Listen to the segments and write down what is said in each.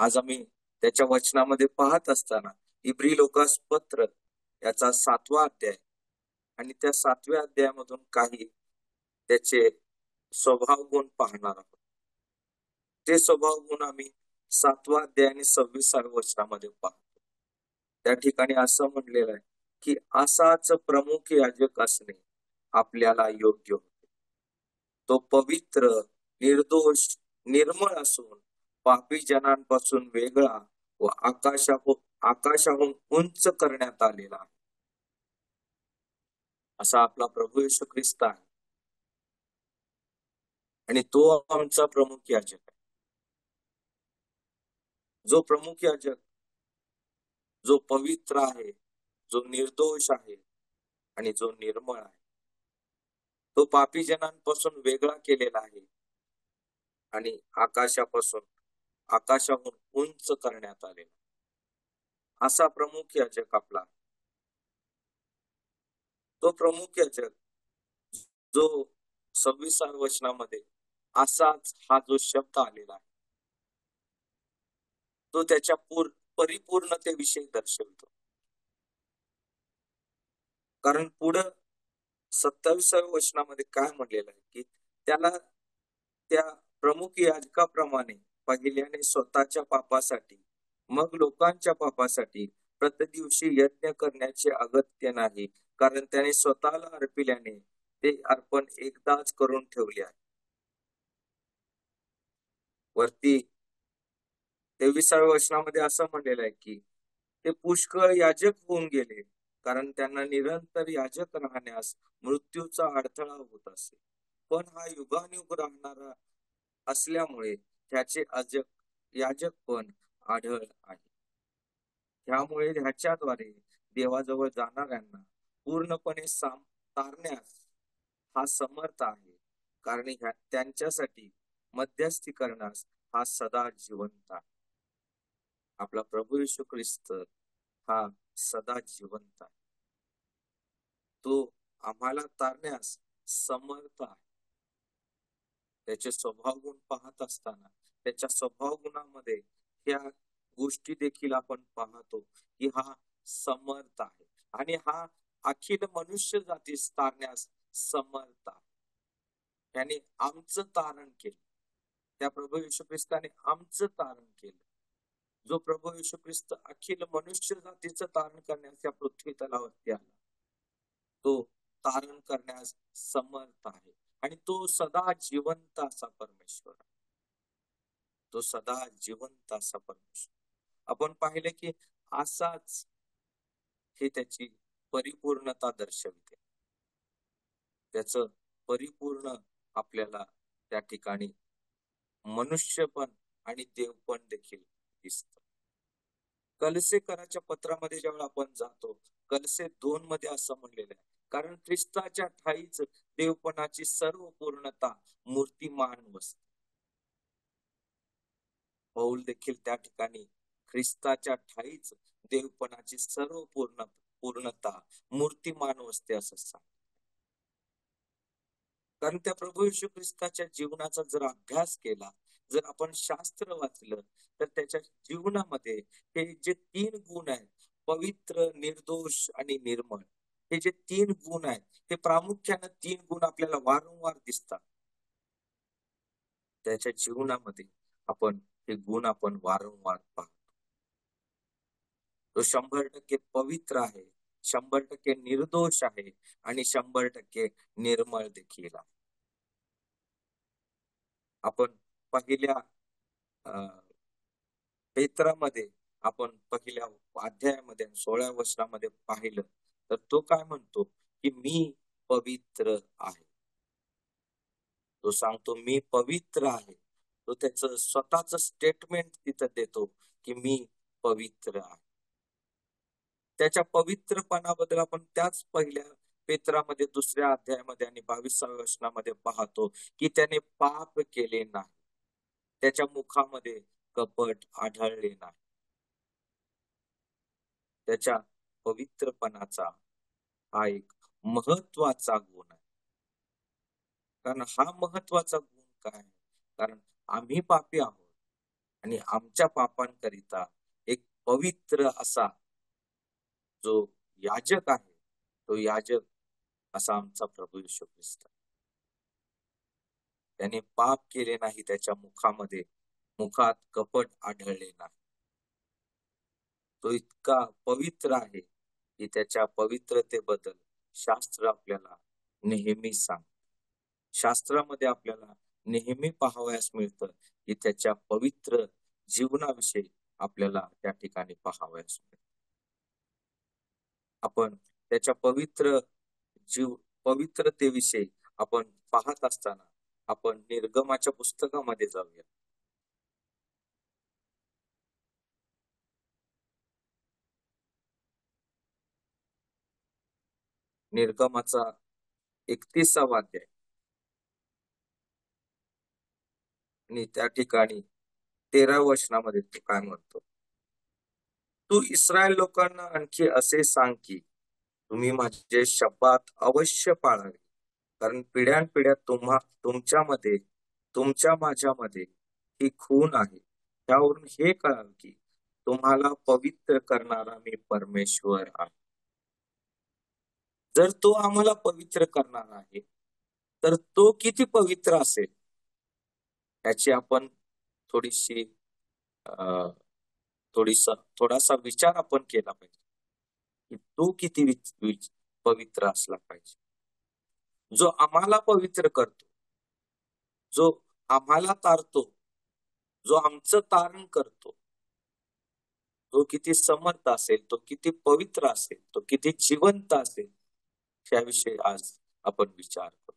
आज आम्ही त्याच्या वचनामध्ये पाहत असताना इब्री लोकास पत्र याचा 7वा अध्याय आणि त्या 7व्या अध्यायामधून काही त्याचे स्वभाव गुण पाहणार आहोत. ते स्वभाव गुण आम्ही 7वा अध्याय आणि 26व्या वचनामध्ये पाहतो. त्या ठिकाणी असं म्हणलेलं आहे की असाच प्रमुख याजक असणे आपल्याला योग्य होते. तो पवित्र, निर्दोष, निर्मळ असून पापी जनांपासून वेगळा व आकाशाहून उंच करण्यात आलेला आहे. असा आपला प्रभू येशू ख्रिस्त आहे आणि तो आमचा प्रमुख याजक आहे. जो प्रमुख याजक, जो पवित्र आहे, जो निर्दोष आहे आणि जो निर्मळ आहे, तो पापी जनांपासून वेगळा केलेला आहे आणि आकाशाहून उंच करण्यात आलेला. असा प्रमुख याजक आपला. तो प्रमुख याजक जो 26व्या वचनामध्ये असाच हा जो शब्द आलेला आहे तो त्याच्या परिपूर्णतेविषयी दर्शवितो. कारण पुढं 27व्या वचनामध्ये काय म्हणलेलं आहे की त्याला त्या प्रमुख याजकाप्रमाणे पहिल्याने स्वतःच्या पापासाठी मग लोकांच्या पापासाठी प्रतिदिवशी यज्ञ करण्याचे अगत्य नाही, कारण त्याने स्वतःला अर्पिल्याने ते अर्पण एकदाच करून ठेवले आहे. वरती 23व्या वचनामध्ये असं म्हणलेलं आहे की ते पुष्कळ याजक होऊन गेले, कारण त्यांना निरंतर याजक राहण्यास मृत्यूचा अडथळा होत असे. पण हा युगानुयुग राहणारा असल्यामुळे त्याचे याजक पण आढळ आहे. त्यामुळे ह्याच्याद्वारे देवाजवळ जाणाऱ्यांना पूर्णपणे तारण्यास हा समर्थ आहे, कारण त्यांच्यासाठी मध्यस्थी करण्यास हा सदा जिवंत आहे. आपला प्रभू येशू ख्रिस्त हा सदा जिवंत आहे. तो आम्हाला तारण्यास समर्थ आहे. त्याचे स्वभाव गुण पाहत असताना त्याच्या स्वभाव गुणामध्ये ह्या गोष्टी देखील आपण पाहतो की हा समर्थ आहे आणि हा अखिल मनुष्य जातीस तारण्यास समर्थ आहे. त्याने आमचं तारण केलं. त्या प्रभू येशू ख्रिस्ताने आमचं तारण केलं. जो प्रभू येशू ख्रिस्त अखिल मनुष्य जातीचं तारण करण्यास या पृथ्वी तलावरती आला, तो तारण करण्यास समर्थ आहे आणि तो सदा जिवंत असा परमेश्वर आहे. तो सदा जिवंत असा परमेश्वर. आपण पाहिले की असाच हे त्याची परिपूर्णता दर्शवते. त्याचं परिपूर्ण आपल्याला त्या ठिकाणी मनुष्य पण आणि देव पण देखील दिसत. कलसेकराच्या पत्रामध्ये जेव्हा आपण जातो, कलसे 2 मध्ये असं म्हणलेलं आहे, कारण ख्रिस्ताच्या ठाईच देवपणाची सर्व पूर्णता मूर्तिमान वसते. पौल देखील त्या ठिकाणी ख्रिस्ताच्या ठाईच देवपणाची सर्व पूर्णता मूर्तिमान वसते असं सांग. कारण त्या प्रभू येशू ख्रिस्ताच्या जीवनाचा जर अभ्यास केला, जर आपण शास्त्र वाचलं, तर त्याच्या जीवनामध्ये हे जे 3 गुण आहेत, पवित्र, निर्दोष आणि निर्मळ, हे जे 3 गुण आहेत, हे प्रामुख्याने 3 गुण आपल्याला वारंवार दिसतात. त्याच्या जीवनामध्ये आपण हे गुण आपण वारंवार पाहतो. तो 100% पवित्र आहे, 100% निर्दोष आहे आणि 100% निर्मळ देखील आहे. आपण पहिल्या पेत्रामध्ये आपण पहिल्या अध्यायामध्ये 16व्या वचनामध्ये पाहिलं तर तो काय म्हणतो की मी पवित्र आहे. तो सांगतो मी पवित्र आहे. तो त्याचं स्वतःच स्टेटमेंट तिथं देतो की मी पवित्र आहे. त्याच्या पवित्रपणाबद्दल आपण त्याच पहिल्या पेत्रामध्ये 2ऱ्या अध्यायामध्ये आणि 22व्या वचनामध्ये पाहतो की त्याने पाप केले नाही, त्याच्या मुखामध्ये कपट आढळले नाही. त्याच्या पवित्रपणाचा हा एक महत्वाचा गुण आहे. कारण हा महत्वाचा गुण काय आहे? कारण आम्ही पापी आहोत आणि आमच्या पापांकरिता एक पवित्र असा जो याजक आहे, तो याजक असा आमचा प्रभू येशू ख्रिस्त. त्याने पाप केले नाही, त्याच्या मुखात कपट आढळले नाही. तो इतका पवित्र आहे की त्याच्या पवित्रतेबद्दल शास्त्र आपल्याला नेहमी सांग. शास्त्रामध्ये आपल्याला नेहमी पाहावयास मिळतं की त्याच्या पवित्र जीवनाविषयी आपल्याला त्या ठिकाणी पाहावयास मिळतं. आपण त्याच्या पवित्रतेविषयी आपण पाहत असताना आपण निर्गमाच्या पुस्तकामध्ये जाऊया. निर्गमाचा 31वा अध्याय आणि त्या ठिकाणी 13व्या वचनामध्ये तो काय म्हणतो, तू इस्रायल लोकांना आणखी असे सांग की तुम्ही माझे शब्दात अवश्य पाळावे, कारण पिढ्यानपिढ्या तुमच्यामध्ये तुमच्या माझ्यामध्ये ही खून आहे. त्यावरून हे कळाल की तुम्हाला पवित्र करणारा मी परमेश्वर आहे. जर तो आम्हाला पवित्र करणार आहे तर तो किती पवित्र असेल याची आपण थोडीशी थोडासा विचार आपण केला पाहिजे की तो किती पवित्र असला पाहिजे. जो आम्हाला पवित्र करतो, जो आम्हाला तारतो, जो आमचं तारण करतो, तो किती समर्थ असेल, तो किती पवित्र असेल, तो किती जिवंत असेल, त्याविषयी आज आपण विचार करू.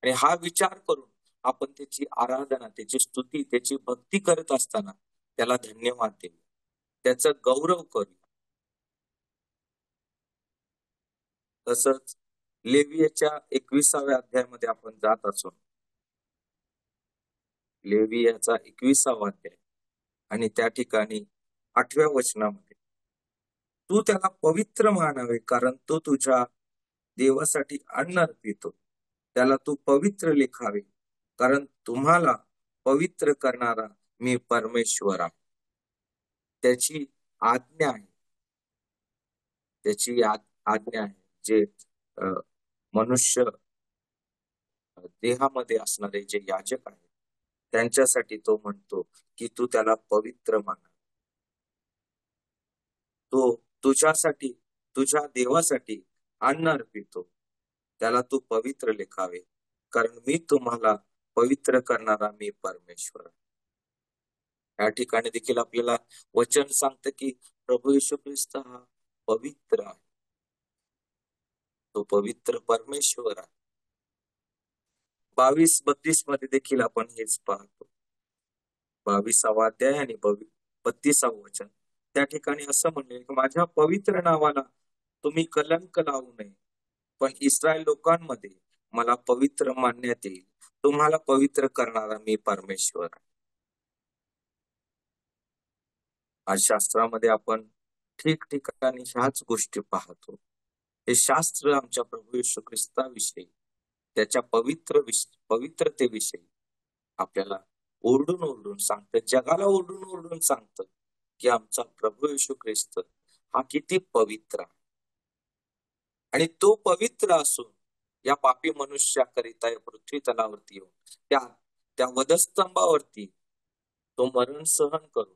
आणि हा विचार करून आपण त्याची आराधना, त्याची स्तुती, त्याची भक्ती करत असताना त्याला धन्यवाद देऊ, त्याचा गौरव करू. तसंच लेवियाच्या 21व्या अध्यायामध्ये आपण जात असो. लेवियाचा 21वा अध्याय आणि त्या ठिकाणी 8व्या वचनामध्ये, तू त्याला पवित्र मानावे कारण तो तुझ्या देवासाठी अन्न अर्पितो. त्याला तू पवित्र लेखावे कारण तुम्हाला पवित्र करणारा मी परमेश्वर आहे. त्याची आज्ञा आहे, त्याची आज्ञा आहे जे मनुष्य देहामध्ये असणारे जे याजक आहेत त्यांच्यासाठी तो म्हणतो की तू त्याला पवित्र माना. तो तुझ्यासाठी, तुझ्या देवासाठी अन्न अर्पितो. त्याला तू पवित्र लेखावे कारण मी तुम्हाला पवित्र करणारा मी परमेश्वर. या ठिकाणी देखील आपल्याला वचन सांगतं की प्रभू येशू ख्रिस्त हा पवित्र आहे, तो पवित्र परमेश्वर आहे. 22-32 मध्ये देखील आपण हेच पाहतो. 22वा अध्याय आणि 32वे वचन, त्या ठिकाणी असं म्हणले की माझ्या पवित्र नावाला तुम्ही कलंक लावू नये, पण इस्रायल लोकांमध्ये मला पवित्र मानण्यात येईल. तुम्हाला पवित्र करणारा मी परमेश्वर. आज शास्त्रामध्ये आपण ठिकठिकाणी ह्याच गोष्टी पाहतो. हे शास्त्र आमच्या प्रभू येशू ख्रिस्ताविषयी, त्याच्या पवित्रतेविषयी आपल्याला ओरडून ओरडून सांगतं, जगाला ओरडून ओरडून सांगतं की आमचा प्रभू येशू ख्रिस्त हा किती पवित्र आहे. आणि तो पवित्र असून या पापी मनुष्याकरिता या पृथ्वी तलावरती येऊन त्या वधस्तंभावरती तो मरण सहन करून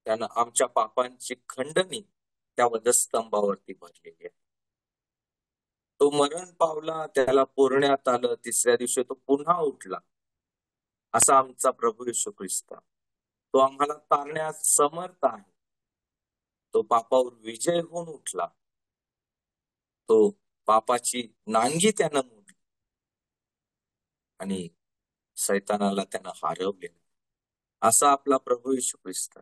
त्यानं आमच्या पापांची खंडणी त्या वधस्तंभावरती भरलेली आहे. तो मरण पावला, त्याला पुरण्यात आलं, 3ऱ्या दिवशी तो पुन्हा उठला. असा आमचा प्रभू येशू ख्रिस्त, तो आम्हाला तारण्यास समर्थ आहे. तो पापावर विजय होऊन उठला, तो पापाची नांगी त्यानं मोडली आणि सैतानाला त्यानं हरवले. असा आपला प्रभू येशू ख्रिस्त.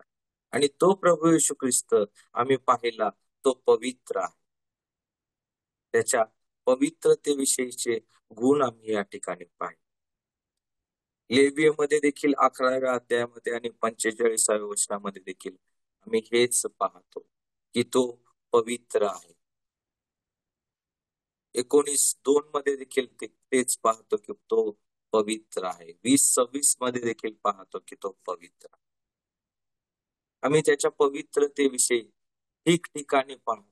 आणि तो प्रभू येशू ख्रिस्त आम्ही पाहिला, तो पवित्र आहे. त्याच्या पवित्रतेविषयीचे गुण आम्ही या ठिकाणी पाहिले. लेवियमध्ये देखील 11व्या अध्यायामध्ये आणि 45व्या वचनामध्ये देखील आम्ही हेच पाहतो की तो पवित्र आहे. 19:2 मध्ये देखील तेच पाहतो की तो पवित्र आहे. 20:26 मध्ये देखील पाहतो की तो पवित्र आहे. आम्ही त्याच्या पवित्रतेविषयी ठिकठिकाणी पाहतो.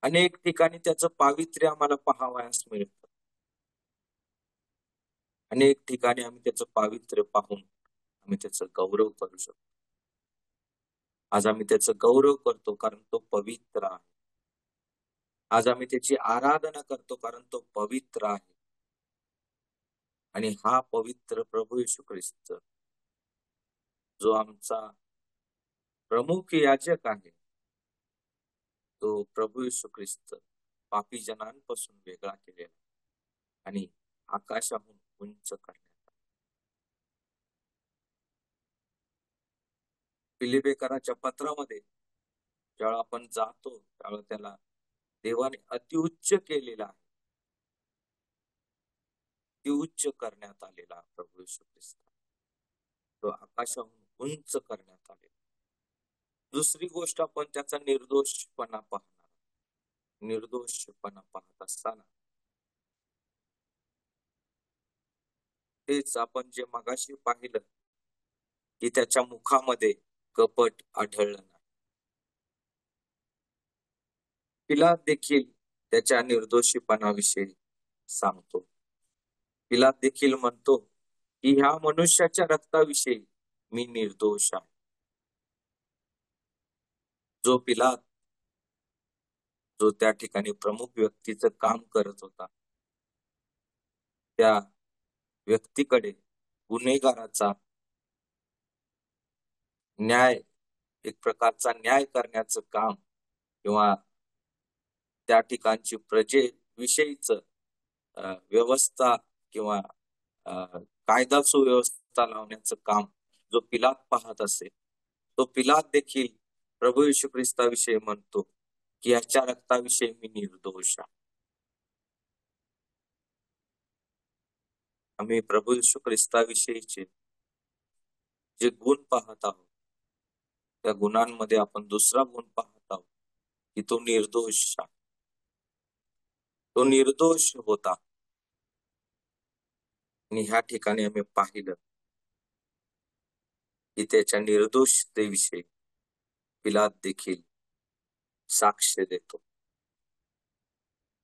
अनेक ठिकाणी त्याचं पावित्र्य आम्हाला पाहावयास मिळतं. अनेक ठिकाणी आम्ही त्याचं पावित्र्य पाहून आम्ही त्याचा गौरव करू शकतो. आज आम्ही त्याचा गौरव करतो कारण तो पवित्र आहे. आज आम्ही त्याची आराधना करतो कारण तो पवित्र आहे. आणि हा पवित्र प्रभू येशू ख्रिस्त जो आमचा प्रमुख याजक आहे, तो प्रभू येशू ख्रिस्त पापी जनांपासून वेगळा केलेला आणि आकाशाहून उंच करण्यात. फिलिपेकराच्या पत्रामध्ये ज्यावेळा आपण जातो त्यावेळेला त्याला देवाने अतिउच्च केलेला आहे, अतिउच्च करण्यात आलेला प्रभू येशू ख्रिस्त तो आकाशाहून उंच करण्यात आलेला. दुसरी गोष्ट आपण त्याचा निर्दोषपणा पाहणार. निर्दोषपणा पाहत असताना तेच आपण जे मगाशी पाहिलं की त्याच्या मुखामध्ये कपट आढळलं नाही. पिलात देखील त्याच्या निर्दोषीपणाविषयी सांगतो. पिलात देखील म्हणतो की ह्या मनुष्याच्या रक्ताविषयी मी निर्दोष आहे. जो पिलात जो त्या ठिकाणी प्रमुख व्यक्तीचं काम करत होता, त्या व्यक्तीकडे गुन्हेगाराचा न्याय, एक प्रकारचा न्याय करण्याचं काम किंवा त्या ठिकाणची प्रजेविषयीच व्यवस्था किंवा कायदा सुव्यवस्था लावण्याचं काम जो पिलात पाहत असे, तो पिलात देखील प्रभू येशू ख्रिस्ताविषयी म्हणतो की याच्या रक्ताविषयी मी निर्दोष आहे. आम्ही प्रभू येशू ख्रिस्ताविषयीचे जे गुण पाहत आहोत, त्या गुणांमध्ये आपण दुसरा गुण पाहत आहोत की तो निर्दोष आहे. तो निर्दोष होता. आणि ह्या ठिकाणी आम्ही पाहिलं की त्याच्या निर्दोषतेविषयी पिलात देखील साक्ष देतो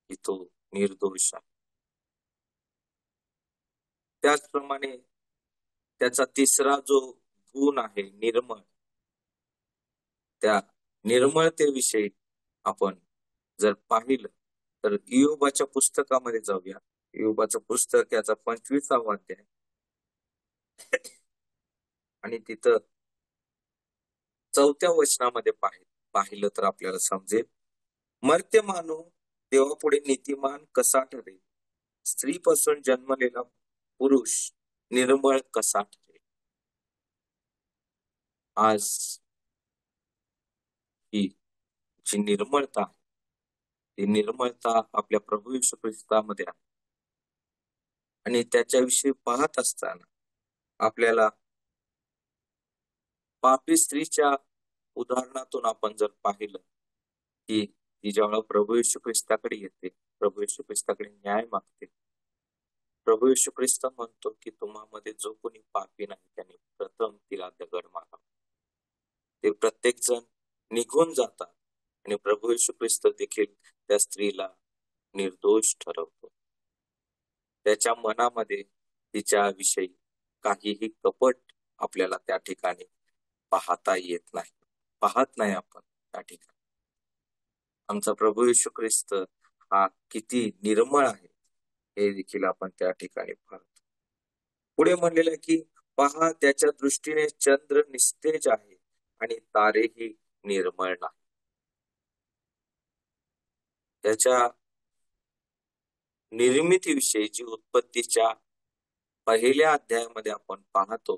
की तो निर्दोष आहे. त्याचप्रमाणे त्याचा तिसरा जो गुण आहे निर्मळ, त्या निर्मळतेविषयी आपण जर पाहिलं तर इयोबाच्या पुस्तकामध्ये जाऊया. इयोबाचं पुस्तक याचा 25वा अध्याय आणि तिथं 4थ्या वचनामध्ये पाहिलं तर आपल्याला समजेल, मर्त्य मानव देवापुढे नीतिमान कसा ठरेल, स्त्रीपासून जन्मलेला पुरुष निर्मळ कसा ठरेल. आज ही जी निर्मळता आहे, ती निर्मळता आपल्या प्रभू येशू ख्रिस्तामध्ये आहे. आणि त्याच्याविषयी पाहत असताना आपल्याला पापी स्त्रीच्या उदाहरणातून आपण जर पाहिलं की ती जेव्हा प्रभू येशू ख्रिस्ताकडे येते, प्रभू येशू ख्रिस्ताकडे न्याय मागते, प्रभू येशू ख्रिस्त म्हणतो की तुम्हामध्ये जो कोणी पापी नाही त्याने प्रथम तिला दगड मारावा. ते प्रत्येक जण निघून जातात आणि प्रभू येशू ख्रिस्त देखील त्या स्त्रीला निर्दोष ठरवतो. त्याच्या मनामध्ये तिच्या विषयी काहीही कपट आपल्याला त्या ठिकाणी पाहता येत नाही, पाहत नाही आपण त्या ठिकाणी. आमचा प्रभू येशू ख्रिस्त हा किती निर्मळ आहे हे देखील आपण त्या ठिकाणी पाहतो. पुढे म्हणलेलं आहे की पहा त्याच्या दृष्टीने चंद्र निस्तेज आहे आणि तारेही निर्मळ नाही. त्याच्या निर्मितीविषयी जी उत्पत्तीच्या पहिल्या अध्यायामध्ये आपण पाहतो,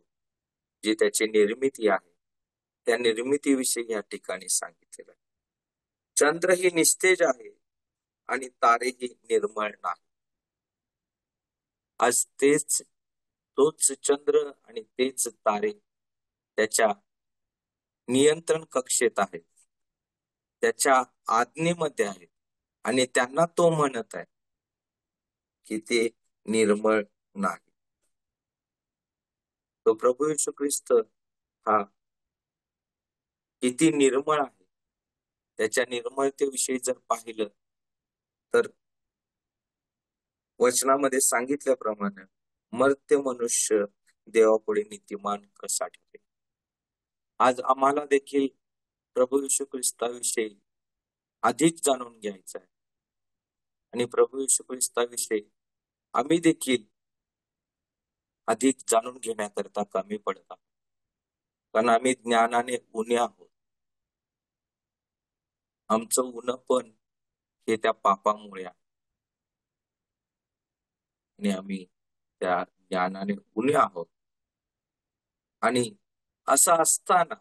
जी त्याची निर्मिती आहे, त्या निर्मितीविषयी या ठिकाणी सांगितलेलं आहे. चंद्र ही निस्तेज आहे आणि तारेही निर्मळ नाही. आज तोच चंद्र आणि तेच तारे त्याच्या नियंत्रण कक्षेत आहेत, त्याच्या आज्ञेमध्ये आहेत आणि त्यांना तो म्हणत आहे की ते निर्मळ नाही. तो प्रभू येशू ख्रिस्त हा किती निर्मळ आहे, त्याच्या निर्मळतेविषयी जर पाहिलं तर वचनामध्ये सांगितल्याप्रमाणे मर्त्य मनुष्य देवापुढे नीतिमान कसा ठरेल. आज आम्हाला देखील प्रभू येशू ख्रिस्ताविषयी अधिक जाणून घ्यायचं आहे आणि प्रभू येशू ख्रिस्ताविषयी आम्ही देखील अधिक जाणून घेण्याकरता कमी पडत आहोत, कारण आम्ही ज्ञानाने उणे आहोत. आमचं उणपण हे त्या पापामुळे आहे आणि आम्ही त्या ज्ञानाने उणे आहोत. आणि असं असताना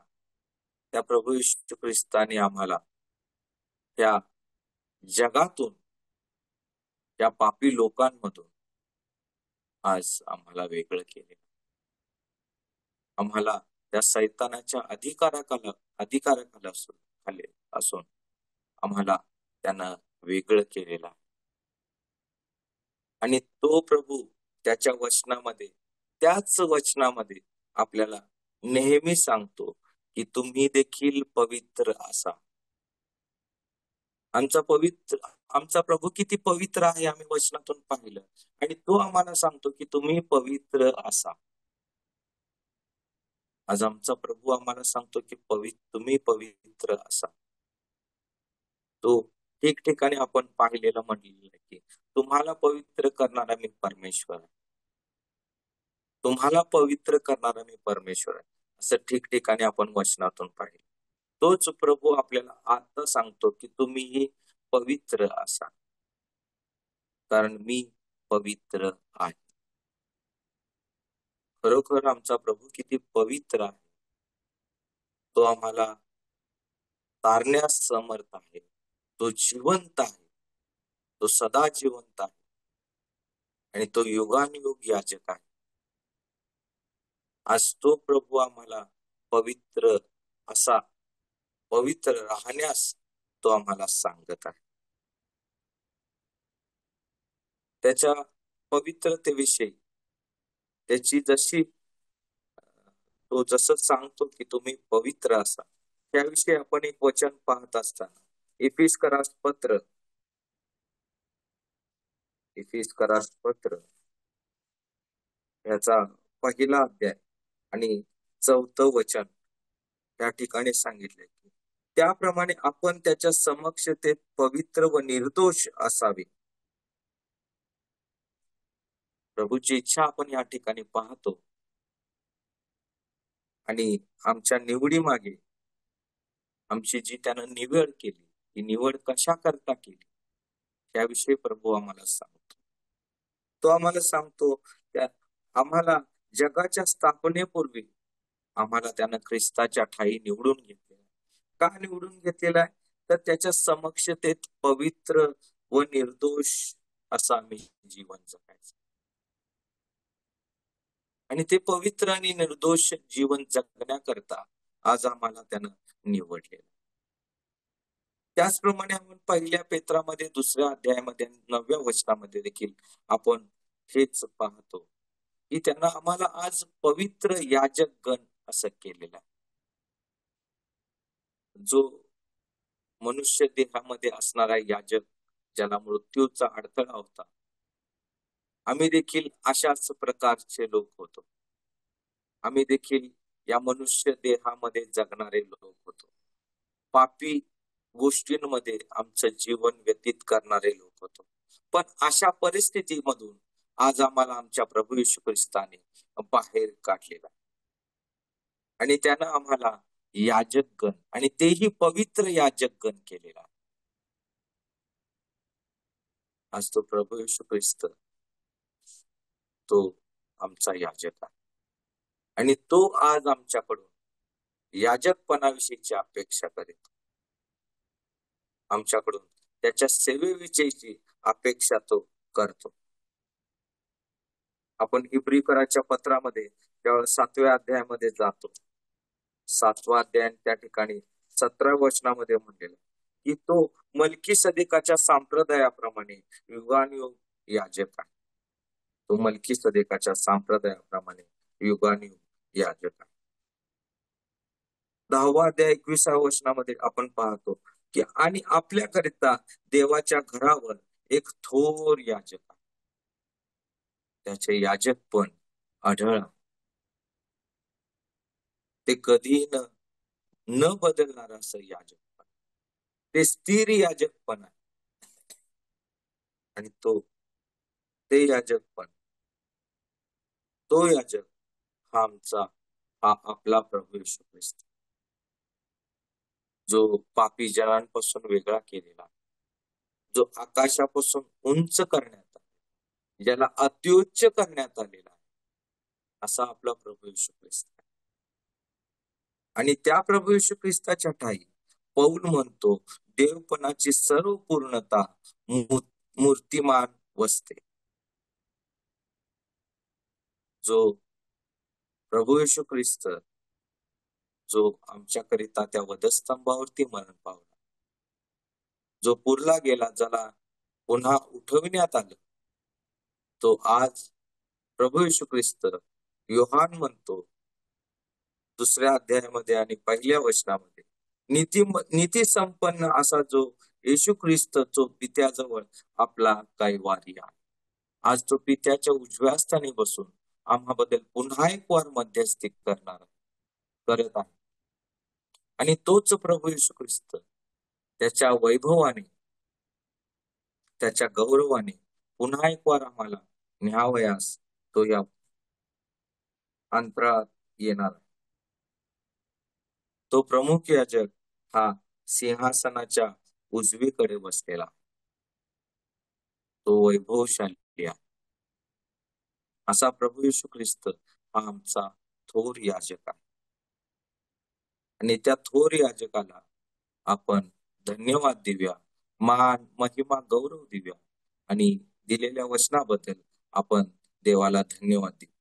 त्या प्रभू येशू ख्रिस्ताने आम्हाला त्या जगातून, त्या पापी लोकांमधून आज आम्हाला वेगळं केले. आम्हाला त्या सैतानाच्या अधिकाराखाली असून आम्हाला त्यानं वेगळं केलेलं आहे. आणि तो प्रभू त्याच्या वचनामध्ये, त्याच वचनामध्ये आपल्याला नेहमी सांगतो की तुम्ही देखील पवित्र असा. आमचा प्रभू किती पवित्र आहे आम्ही वचनातून पाहिलं, आणि तो आम्हाला सांगतो की तुम्ही पवित्र असा. आज आमचा प्रभू आम्हाला सांगतो की तुम्ही पवित्र असा. तो ठिकठिकाणी आपण पाहिलेलं म्हटलेलं आहे की तुम्हाला पवित्र करणारा मी परमेश्वर आहे, तुम्हाला पवित्र करणारा मी परमेश्वर आहे, असं ठिकठिकाणी आपण वचनातून पाहिलं. तोच प्रभू आपल्याला आता सांगतो की तुम्हीही पवित्र असा, कारण मी पवित्र आहे. खरोखर आमचा प्रभू किती पवित्र आहे. तो आम्हाला तारण्यास समर्थ आहे, तो जिवंत आहे, तो सदा जिवंत आहे आणि तो युगानुयुग याजक आहे. आज तो प्रभू आम्हाला पवित्र असा, पवित्र राहण्यास तो आम्हाला सांगत आहे. त्याच्या पवित्रतेविषयी त्याची तो जसं सांगतो की तुम्ही पवित्र असा, त्याविषयी आपण एक वचन पाहत असताना इफिसकरास पत्र याचा पहिला अध्याय आणि 4 वचन त्या ठिकाणी सांगितले की त्याप्रमाणे आपण त्याच्या समक्षतेत पवित्र व निर्दोष असावे. प्रभूची इच्छा आपण या ठिकाणी पाहतो. आणि आमच्या निवडी मागे आमची जी त्यानं निवड केली, ती निवड कशा करता केली त्याविषयी प्रभू आम्हाला सांगतो. तो आम्हाला सांगतो त्या आम्हाला जगाच्या स्थापनेपूर्वी आम्हाला त्यानं ख्रिस्ताच्या ठाई निवडून घेतलेला. का निवडून घेतलेला आहे? तर त्याच्या समक्षतेत पवित्र व निर्दोष असं आम्ही जीवन जगायचं. आणि ते पवित्र आणि निर्दोष जीवन जगण्याकरता आज आम्हाला त्यानं निवडलेलं. त्याचप्रमाणे आपण पहिल्या पेत्रामध्ये 2 अध्यायामध्ये 9व्या वचनामध्ये देखील आपण हेच पाहतो की त्यांना आम्हाला आज पवित्र याजक गण असं केलेलं आहे. जो मनुष्य देहामध्ये असणारा याजक, ज्याला मृत्यूचा अडथळा होता, आम्ही देखील अशाच प्रकारचे लोक होतो. आम्ही देखील या मनुष्य देहामध्ये जगणारे लोक होतो. पापी गोष्टींमध्ये आमचं जीवन व्यतीत करणारे लोक होतो. पण अशा परिस्थितीमधून आज आम्हाला आमच्या प्रभू येशू ख्रिस्ताने बाहेर काढलेला आणि त्यानं आम्हाला याजक गण, आणि तेही पवित्र याजक गण केलेला. आज तो प्रभू येशू ख्रिस्त तो आमचा याजक आहे आणि तो आज आमच्याकडून याजकपणाविषयीची अपेक्षा करीत, आमच्याकडून त्याच्या सेवेविषयीची अपेक्षा तो करतो. आपण इब्रीकराच्या पत्रामध्ये केवळ 7व्या अध्यायामध्ये जातो. 7वा अध्याय त्या ठिकाणी 17व्या वचनामध्ये म्हणलेलं की तो मल्कीसदेकाच्या संप्रदायाप्रमाणे युगानुयुग याजक आहे. तो मल्कीसदेकाच्या संप्रदायाप्रमाणे युगानुयुग याजक आहे. 10वा अध्याय 21व्या वचनामध्ये आपण पाहतो की आणि आपल्याकरिता देवाच्या घरावर एक थोर याजक आहे. त्याचे याजक पण आढळ आहे. ते कधी न बदलणार असं याजक पण, ते स्थिर याजक पण आहे. आणि ते याजक पण, तो याजक हा आपला प्रभू येशू ख्रिस्त, जो पापी जनांपासून वेगळा केलेला, जो आकाशापासून उंच करण्यात आला, ज्याला अत्युच्च करण्यात आलेला आहे, असा आपला प्रभू येशू ख्रिस्त आहे. आणि त्या प्रभू येशू ख्रिस्ताच्या ठाई पौल म्हणतो, देवपणाची सर्व पूर्णता मूर्तिमान वसते. जो प्रभू येशू ख्रिस्त, जो आमच्याकरिता त्या वधस्तंभावरती मरण पावला, जो पुरला गेला, ज्याला पुन्हा उठविण्यात आलं, तो आज प्रभू येशू ख्रिस्त, योहान म्हणतो 2ऱ्या अध्यायामध्ये आणि 1ल्या वचनामध्ये, नीती संपन्न असा जो येशू ख्रिस्त, जो पित्याजवळ आपला काही वारी आहे, आज तो पित्याच्या उजव्या स्थानी बसून आम्हाबद्दल पुन्हा एक वार मध्यस्थी करत आहे. आणि तोच प्रभू येशू ख्रिस्त त्याच्या वैभवाने, त्याच्या गौरवाने पुन्हा एक वार आम्हाला न्यावयास तो या अंतरात येणार. तो प्रमुख याजक हा सिंहासनाच्या उजवीकडे बसलेला, तो वैभवशाली आहे. असा प्रभू येशू ख्रिस्त हा आमचा थोर याजक आहे. आणि त्या थोर याजकाला आपण धन्यवाद देऊया, मान महिमा गौरव देऊया आणि दिलेल्या वचनाबद्दल आपण देवाला धन्यवाद देऊ.